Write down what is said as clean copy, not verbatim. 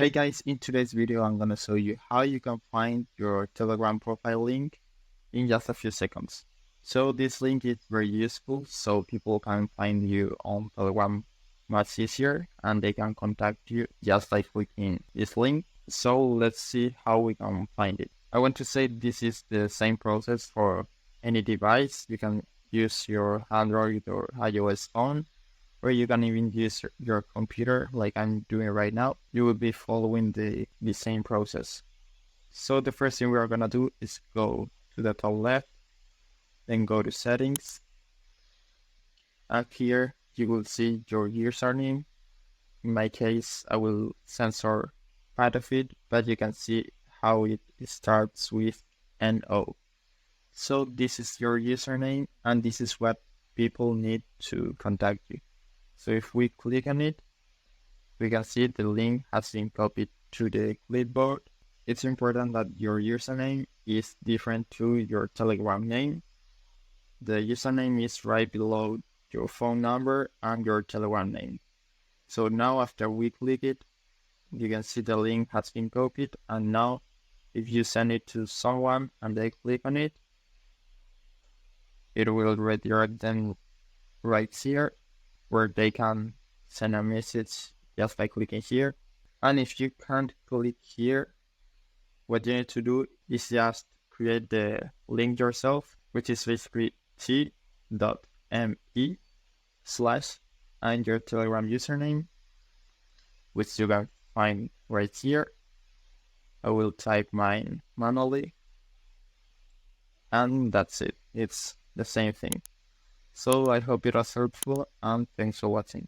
Hey guys, in today's video, I'm gonna show you how you can find your Telegram profile link in just a few seconds. So this link is very useful so people can find you on Telegram much easier and they can contact you just by clicking this link. So let's see how we can find it. I want to say this is the same process for any device. You can use your Android or iOS phone, or you can even use your computer like I'm doing right now. You will be following the same process. So the first thing we are going to do is go to the top left, then go to settings. And here you will see your username. In my case, I will censor part of it, but you can see how it starts with NO. So this is your username, and this is what people need to contact you. So if we click on it, we can see the link has been copied to the clipboard. It's important that your username is different to your Telegram name. The username is right below your phone number and your Telegram name. So now after we click it, you can see the link has been copied, and now if you send it to someone and they click on it, it will redirect them right here where they can send a message just by clicking here. And if you can't click here, what you need to do is just create the link yourself, which is basically t.me/ and your Telegram username, which you can find right here. I will type mine manually, and that's it. It's the same thing. So I hope it was helpful, and thanks for watching.